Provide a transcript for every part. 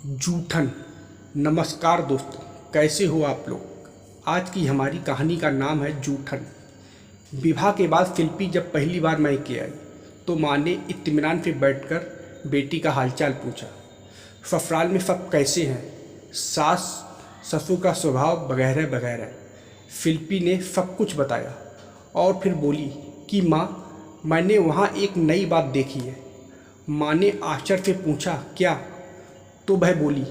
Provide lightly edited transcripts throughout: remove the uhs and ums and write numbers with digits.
जूठन। नमस्कार दोस्तों, कैसे हो आप लोग। आज की हमारी कहानी का नाम है जूठन। विवाह के बाद शिल्पी जब पहली बार मायके आई तो माँ ने इत्मीनान पे बैठकर बेटी का हालचाल पूछा। ससुराल में सब कैसे हैं, सास ससुर का स्वभाव वगैरह वगैरह। शिल्पी ने सब कुछ बताया और फिर बोली कि माँ, मैंने वहाँ एक नई बात देखी है। माँ ने आश्चर्य से पूछा, क्या? तो वह बोली,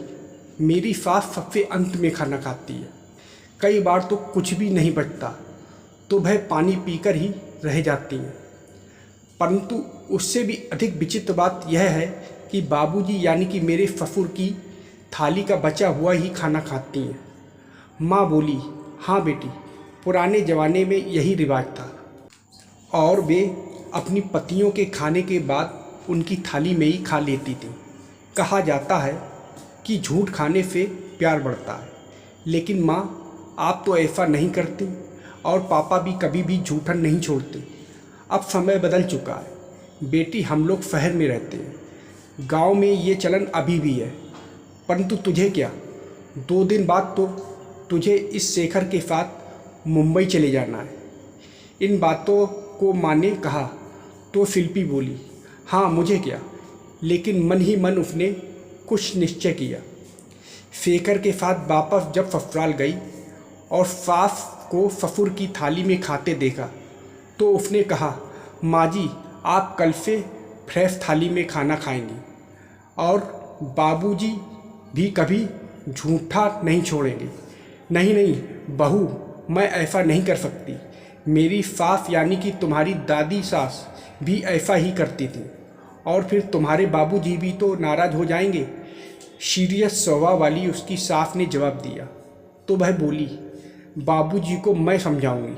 मेरी सास सबसे अंत में खाना खाती है। कई बार तो कुछ भी नहीं बचता तो वह पानी पीकर ही रह जाती हैं। परंतु उससे भी अधिक विचित्र बात यह है कि बाबूजी यानी कि मेरे ससुर की थाली का बचा हुआ ही खाना खाती हैं। माँ बोली, हाँ बेटी, पुराने ज़माने में यही रिवाज था और वे अपनी पतियों के खाने के बाद उनकी थाली में ही खा लेती थी। कहा जाता है कि झूठ खाने से प्यार बढ़ता है, लेकिन माँ, आप तो ऐसा नहीं करती और पापा भी कभी भी झूठन नहीं छोड़ते। अब समय बदल चुका है बेटी, हम लोग शहर में रहते हैं। गांव में ये चलन अभी भी है। परंतु तुझे क्या, 2 दिन बाद तो तुझे इस शेखर के साथ मुंबई चले जाना है। इन बातों को माँ ने कहा तो शिल्पी बोली, हाँ मुझे क्या। लेकिन मन ही मन उसने कुछ निश्चय किया। शेखर के साथ वापस जब ससुराल गई और सास को ससुर की थाली में खाते देखा तो उसने कहा, माँ जी, आप कल से फ्रेश थाली में खाना खाएंगी और बाबूजी भी कभी झूठा नहीं छोड़ेंगे। नहीं नहीं बहू, मैं ऐसा नहीं कर सकती। मेरी सास यानी कि तुम्हारी दादी सास भी ऐसा ही करती थी और फिर तुम्हारे बाबूजी भी तो नाराज़ हो जाएंगे। सीरियस स्वभाव वाली उसकी सास ने जवाब दिया। तो वह बोली, बाबूजी को मैं समझाऊंगी,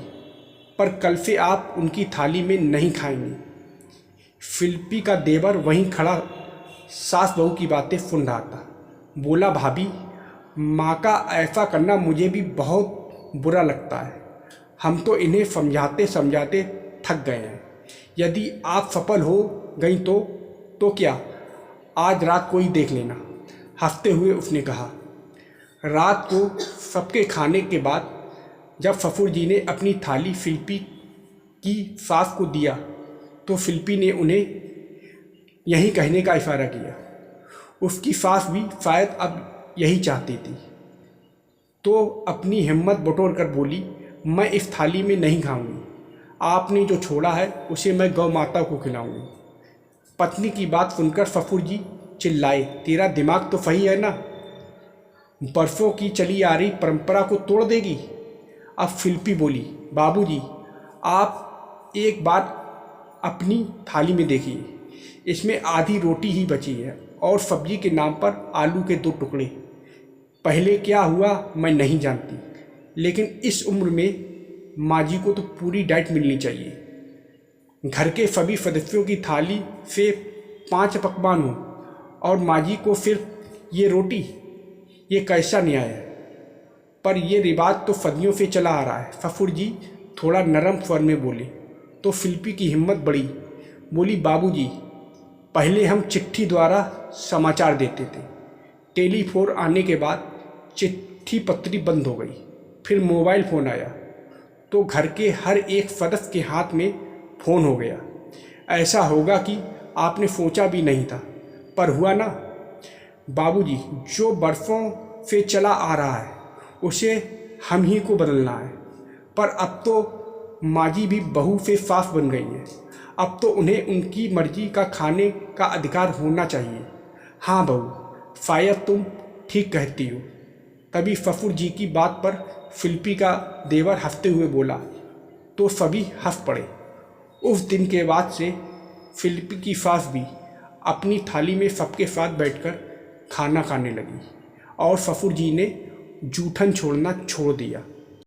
पर कल से आप उनकी थाली में नहीं खाएंगी। शिल्पी का देवर वहीं खड़ा सास बहू की बातें सुन रहा था। बोला, भाभी, माँ का ऐसा करना मुझे भी बहुत बुरा लगता है। हम तो इन्हें समझाते समझाते थक गए हैं। यदि आप सफल हो गई तो क्या, आज रात को ही देख लेना। हंसते हुए उसने कहा। रात को सबके खाने के बाद जब ससुर जी ने अपनी थाली शिल्पी की सास को दिया तो शिल्पी ने उन्हें यही कहने का इशारा किया। उसकी सास भी शायद अब यही चाहती थी, तो अपनी हिम्मत बटोर कर बोली, मैं इस थाली में नहीं खाऊंगी। आपने जो छोड़ा है उसे मैं गौ माता को खिलाऊंगी। पत्नी की बात सुनकर ससुर जी चिल्लाए, तेरा दिमाग तो सही है ना, बरसों की चली आ रही परंपरा को तोड़ देगी। अब शिल्पी बोली, बाबूजी, आप एक बार अपनी थाली में देखिए, इसमें आधी रोटी ही बची है और सब्जी के नाम पर आलू के 2 टुकड़े। पहले क्या हुआ मैं नहीं जानती, लेकिन इस उम्र में माँ जी को तो पूरी डाइट मिलनी चाहिए। घर के सभी सदस्यों की थाली से 5 पकवान हो और माँ जी को सिर्फ ये रोटी, ये कैसा न्याय है। पर ये रिवाज तो सदियों से चला आ रहा है। ससुर जी थोड़ा नरम स्वर में बोले तो शिल्पी की हिम्मत बढ़ी। बोली, बाबूजी, पहले हम चिट्ठी द्वारा समाचार देते थे। टेलीफोन आने के बाद चिट्ठी पत्री बंद हो गई। फिर मोबाइल फ़ोन आया तो घर के हर एक सदस्य के हाथ में फ़ोन हो गया। ऐसा होगा कि आपने सोचा भी नहीं था, पर हुआ ना। बाबूजी, जो बरसों से चला आ रहा है उसे हम ही को बदलना है। पर अब तो माँ जी भी बहू से सास बन गई हैं। अब तो उन्हें उनकी मर्जी का खाने का अधिकार होना चाहिए। हाँ बहू, शायद तुम ठीक कहती हो। तभी ससुर जी की बात पर शिल्पी का देवर हंसते हुए बोला तो सभी हंस पड़े। उस दिन के बाद से शिल्पी की सास भी अपनी थाली में सबके साथ बैठकर खाना खाने लगी और ससुर जी ने जूठन छोड़ना छोड़ दिया।